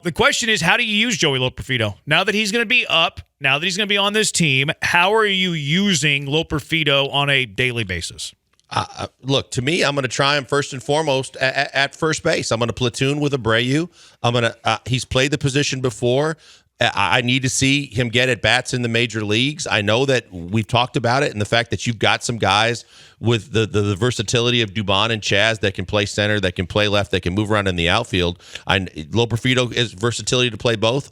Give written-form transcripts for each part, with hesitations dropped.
The question is, how do you use Joey Loperfido? Now that he's going to be up, now that he's going to be on this team, how are you using Loperfido on a daily basis? Look, to me, I'm going to try him first and foremost at first base. I'm going to platoon with Abreu. He's played the position before. I need to see him get at bats in the major leagues. I know that we've talked about it and the fact that you've got some guys with the versatility of Dubon and Chaz that can play center, that can play left, that can move around in the outfield. Loperfido is versatility to play both.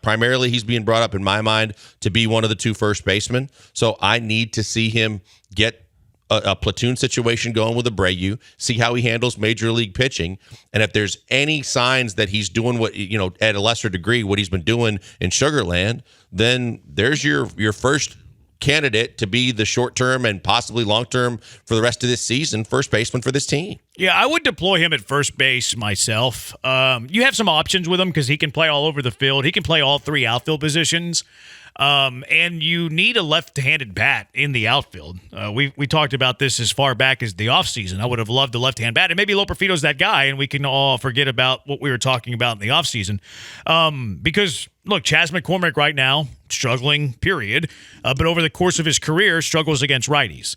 Primarily, he's being brought up in my mind to be one of the two first basemen. So I need to see him get a platoon situation going with Abreu, see how he handles major league pitching, and if there's any signs that he's doing what, at a lesser degree, what he's been doing in Sugarland, then there's your first candidate to be the short-term and possibly long-term for the rest of this season first baseman for this team. Yeah, I would deploy him at first base myself. You have some options with him because he can play all over the field. He can play all three outfield positions. And you need a left-handed bat in the outfield. We talked about this as far back as the offseason. I would have loved a left-hand bat, and maybe Loperfido's that guy, and we can all forget about what we were talking about in the offseason. Because, look, Chas McCormick right now, struggling, period. But over the course of his career, struggles against righties.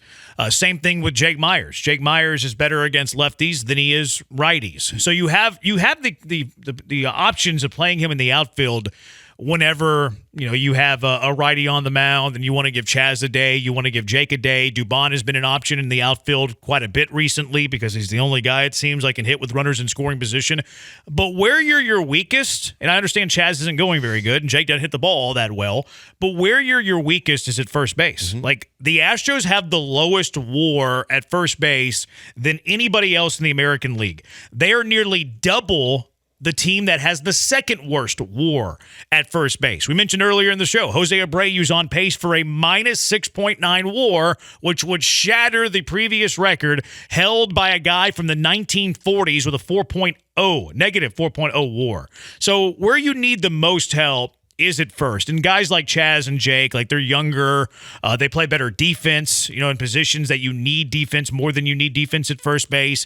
Same thing with Jake Myers. Jake Myers is better against lefties than he is righties. So you have the options of playing him in the outfield whenever you have a righty on the mound and you want to give Chaz a day, you want to give Jake a day. Dubon has been an option in the outfield quite a bit recently because he's the only guy, it seems like, can hit with runners in scoring position. But where you're your weakest, and I understand Chaz isn't going very good and Jake doesn't hit the ball all that well, but where you're your weakest is at first base. Mm-hmm. Like, the Astros have the lowest WAR at first base than anybody else in the American League. They are nearly double the team that has the second worst WAR at first base. We mentioned earlier in the show, Jose Abreu's on pace for a minus 6.9 WAR, which would shatter the previous record held by a guy from the 1940s with a negative 4.0 WAR. So where you need the most help is at first. And guys like Chaz and Jake, like, they're younger. They play better defense, in positions that you need defense more than you need defense at first base.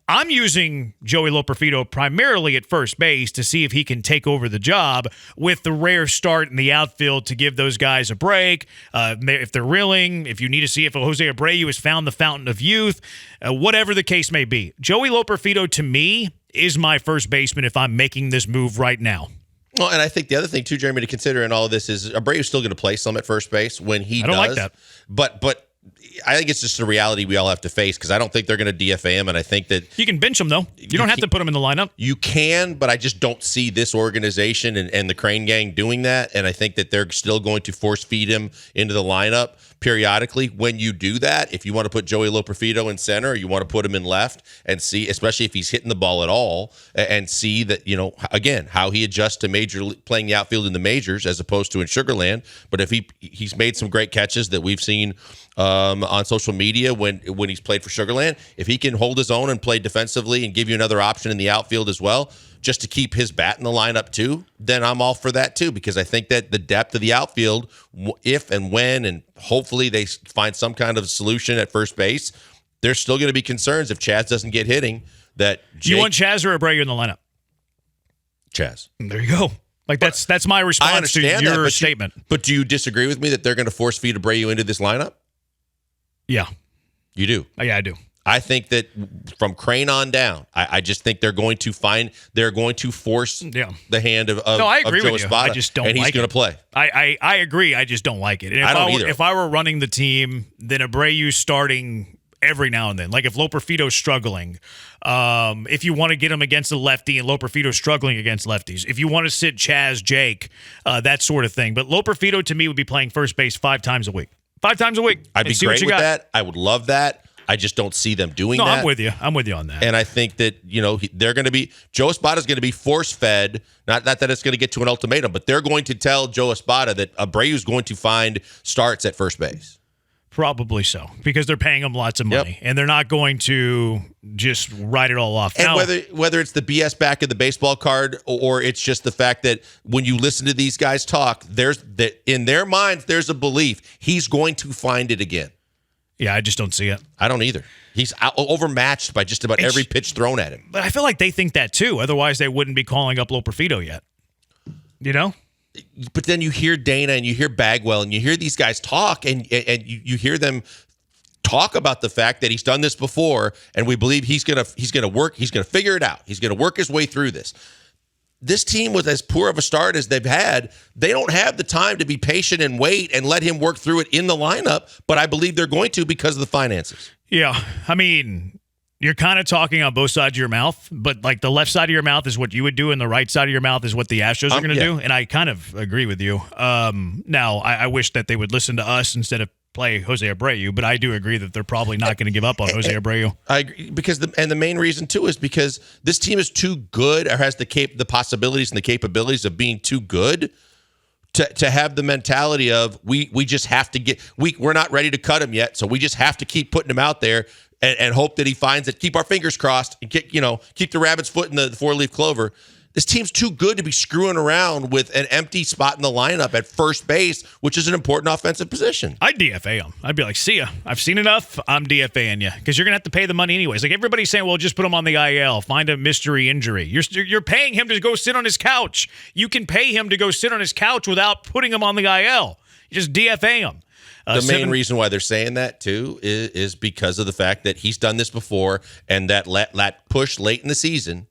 I'm using Joey Loperfido primarily at first base to see if he can take over the job with the rare start in the outfield to give those guys a break. If they're reeling, if you need to see if Jose Abreu has found the fountain of youth, whatever the case may be. Joey Loperfido, to me, is my first baseman if I'm making this move right now. Well, and I think the other thing, too, Jeremy, to consider in all of this is Abreu's still going to play some at first base when he does. I don't like that. But I think it's just a reality we all have to face because I don't think they're going to DFA him, and I think that you can bench him, though. You don't have to put him in the lineup. You can, but I just don't see this organization and the Crane Gang doing that, and I think that they're still going to force feed him into the lineup periodically. When you do that, if you want to put Joey Loperfido in center, or you want to put him in left and see, especially if he's hitting the ball at all, and see that, again, how he adjusts to playing the outfield in the majors as opposed to in Sugarland. But if he's made some great catches that we've seen on social media when he's played for Sugarland, if he can hold his own and play defensively and give you another option in the outfield as well, just to keep his bat in the lineup too, then I'm all for that too, because I think that the depth of the outfield, if and when, and hopefully they find some kind of solution at first base, there's still going to be concerns if Chaz doesn't get hitting. That you want Chaz or Abreu in the lineup? Chaz. There you go. Like, that's my response to your statement. But do you disagree with me that they're going to force feed Abreu into this lineup? Yeah. You do? Yeah, I do. I think that from Crane on down, I just think they're going to force the hand of I agree Joe with you. Espada, I just don't and he's like going to play. I agree. I just don't like it. And I don't either. If I were running the team, then Abreu starting every now and then. Like, if Loperfido's struggling, if you want to get him against a lefty and Loperfido's struggling against lefties, if you want to sit Chaz, Jake, that sort of thing. But Loperfido, to me, would be playing first base 5 times a week. 5 times a week. I'd be great with that. I would love that. I just don't see them doing that. No, I'm with you. I'm with you on that. And I think that, they're going to be – Joe Espada's going to be force-fed. Not that it's going to get to an ultimatum, but they're going to tell Joe Espada that Abreu's going to find starts at first base. Probably so, because they're paying him lots of money, and they're not going to just write it all off. And whether it's the BS back of the baseball card or it's just the fact that when you listen to these guys talk, in their minds there's a belief he's going to find it again. Yeah, I just don't see it. I don't either. He's overmatched by just about every pitch thrown at him. But I feel like they think that too. Otherwise, they wouldn't be calling up Loperfido yet. You know? But then you hear Dana and you hear Bagwell and you hear these guys talk and you hear them talk about the fact that he's done this before and we believe he's gonna work, he's gonna figure it out. He's gonna work his way through this. This team with as poor of a start as they've had, they don't have the time to be patient and wait and let him work through it in the lineup, but I believe they're going to because of the finances. Yeah. I mean, you're kind of talking on both sides of your mouth, but like the left side of your mouth is what you would do and the right side of your mouth is what the Astros are going to do. And I kind of agree with you. Now, I wish that they would listen to us instead of play Jose Abreu, but I do agree that they're probably not going to give up on Jose Abreu. I agree because the main reason too is because this team is too good or has the possibilities and the capabilities of being too good to have the mentality of we just have to we're not ready to cut him yet, so we just have to keep putting him out there and hope that he finds it. Keep our fingers crossed and keep the rabbit's foot in the four-leaf clover. This team's too good to be screwing around with an empty spot in the lineup at first base, which is an important offensive position. I'd DFA him. I'd be like, see ya. I've seen enough. I'm DFAing you because you're going to have to pay the money anyways. Like everybody's saying, well, just put him on the IL. Find a mystery injury. You're paying him to go sit on his couch. You can pay him to go sit on his couch without putting him on the IL. You just DFA him. The main reason why they're saying that, too, is because of the fact that he's done this before and that push late in the season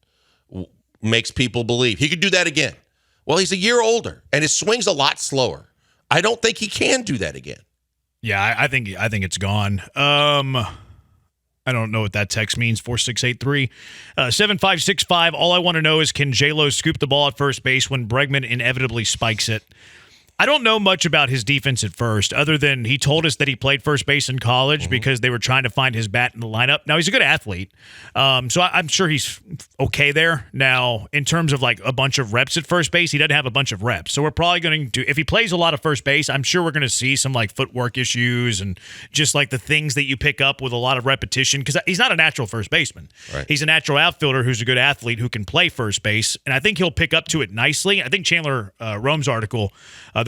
makes people believe he could do that again. Well, he's a year older, and his swing's a lot slower. I don't think he can do that again. Yeah, I think it's gone. I don't know what that text means, 4683. 7565, all I want to know is can J-Lo scoop the ball at first base when Bregman inevitably spikes it? I don't know much about his defense at first, other than he told us that he played first base in college because they were trying to find his bat in the lineup. Now, he's a good athlete, so I'm sure he's okay there. Now, in terms of like a bunch of reps at first base, he doesn't have a bunch of reps. So we're probably going to, if he plays a lot of first base, I'm sure we're going to see some like footwork issues and just like the things that you pick up with a lot of repetition because he's not a natural first baseman. Right. He's a natural outfielder who's a good athlete who can play first base, and I think he'll pick up to it nicely. I think Chandler Rome's article,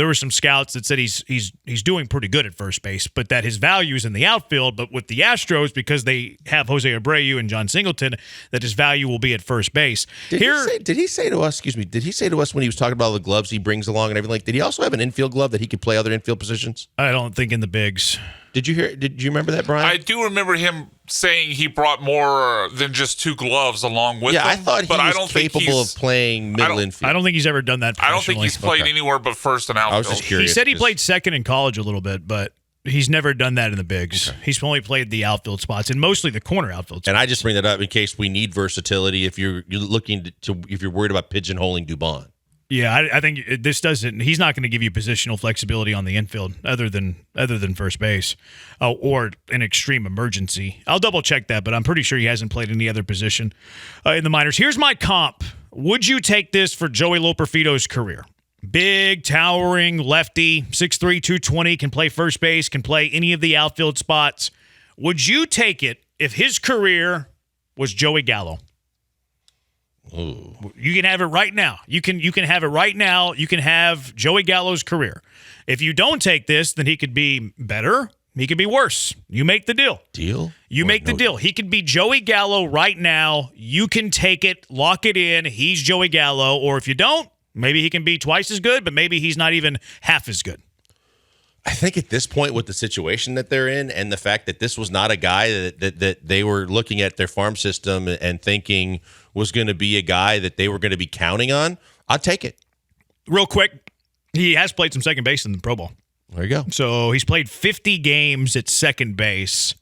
there were some scouts that said he's doing pretty good at first base, but that his value is in the outfield. But with the Astros, because they have Jose Abreu and John Singleton, that his value will be at first base. Did he say to us when he was talking about all the gloves he brings along and everything? Like, did he also have an infield glove that he could play other infield positions? I don't think in the bigs. Did you remember that, Brian? I do remember him saying he brought more than just two gloves along with him. Yeah, I thought he was capable of playing middle infield. I don't think he's ever done that I don't think he's played Okay. anywhere but first and outfield. I was just curious. He said he played second in college a little bit, but he's never done that in the bigs. Okay. He's only played the outfield spots and mostly the corner outfield spots. And I just bring that up in case we need versatility if you're looking to if you're worried about pigeonholing Dubon. Yeah, I think this doesn't. He's not going to give you positional flexibility on the infield, other than first base, or an extreme emergency. I'll double check that, but I'm pretty sure he hasn't played any other position in the minors. Here's my comp. Would you take this for Joey Loperfido's career? Big, towering lefty, 6'3", 220, can play first base, can play any of the outfield spots. Would you take it if his career was Joey Gallo? Ooh. You can have it right now. You can have it right now. You can have Joey Gallo's career. If you don't take this, then he could be better. He could be worse. You make the deal. Deal? You make the deal. He could be Joey Gallo right now. You can take it, lock it in. He's Joey Gallo. Or if you don't, maybe he can be twice as good, but maybe he's not even half as good. I think at this point with the situation that they're in and the fact that this was not a guy that they were looking at their farm system and thinking was going to be a guy that they were going to be counting on, I'll take it. Real quick, he has played some second base in the Pro Bowl. There you go. So he's played 50 games at second base,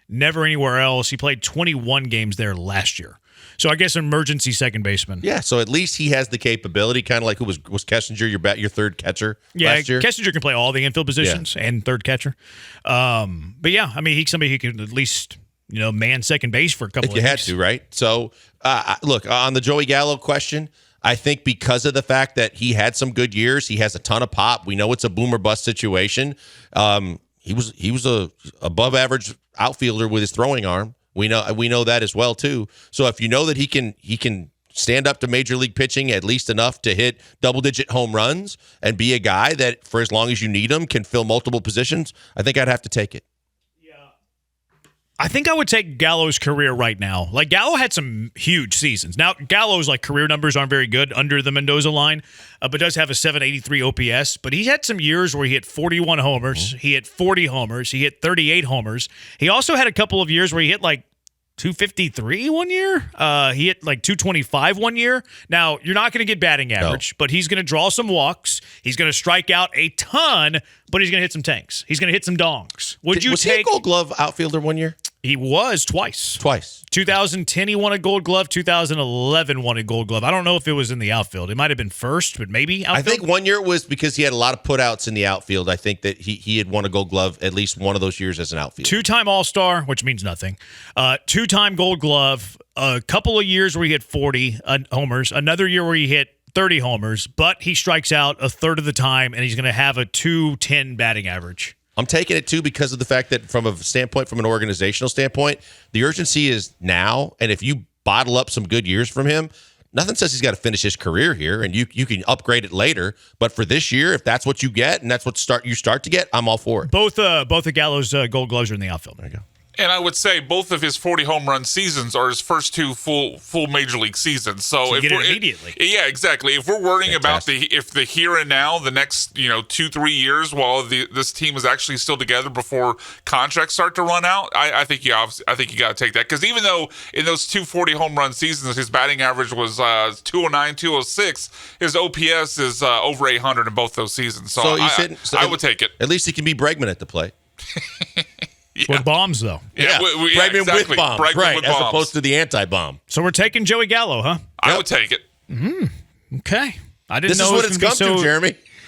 never anywhere else. He played 21 games there last year. So I guess emergency second baseman. Yeah, so at least he has the capability, kind of like who was Kessinger, your third catcher last year? Kessinger can play all the infield positions and third catcher. But yeah, I mean, he's somebody who can at least, man second base for a couple of if you weeks. had to, right? So, look, on the Joey Gallo question, I think because of the fact that he had some good years, he has a ton of pop. We know it's a boom or bust situation. He was a above average outfielder with his throwing arm. We know that as well too. So if you know that he can stand up to major league pitching at least enough to hit double-digit home runs and be a guy that for as long as you need him can fill multiple positions, I think I'd have to take it. I think I would take Gallo's career right now. Like, Gallo had some huge seasons. Now, Gallo's like career numbers aren't very good under the Mendoza line, but does have a 783 OPS. But he had some years where he hit 41 homers. He hit 40 homers. He hit 38 homers. He also had a couple of years where he hit like 253 one year. He hit like 225 one year. Now, you're not going to get batting average, but he's going to draw some walks. He's going to strike out a ton, but he's going to hit some tanks. He's going to hit some dongs. Was he a Gold Glove outfielder one year? He was twice. 2010 he won a Gold Glove. 2011 won a Gold Glove. I don't know if it was in the outfield. It might have been first, but maybe outfield. I think one year it was because he had a lot of putouts in the outfield. I think that he had won a Gold Glove at least one of those years as an outfielder. Two-time All-Star, which means nothing. Two-time Gold Glove. A couple of years where he hit 40 homers. Another year where he hit 30 homers, but he strikes out a third of the time, and he's going to have a 210 batting average. I'm taking it, too, because of the fact that from an organizational standpoint, the urgency is now, and if you bottle up some good years from him, nothing says he's got to finish his career here, and you can upgrade it later. But for this year, if that's what you get and that's what you start to get, I'm all for it. Both of Gallo's Gold Gloves are in the outfield. There you go. And I would say both of his 40 home run seasons are his first two full major league seasons. So you get it immediately. Yeah, exactly. If we're worrying about the here and now, the next 2-3 years, while this team is actually still together before contracts start to run out, I think you got to take that, because even though in those 240 home run seasons his batting average was 209, 206, his OPS is over 800 in both those seasons. So I would take it. At least he can be Bregman at the plate. Yeah. With bombs, though. Yeah, Bregman exactly. with bombs, Bregman right, with as bombs. opposed to the anti-bomb. So we're taking Joey Gallo, huh? I would take it. Okay. I didn't This know is what it's come to, Jeremy.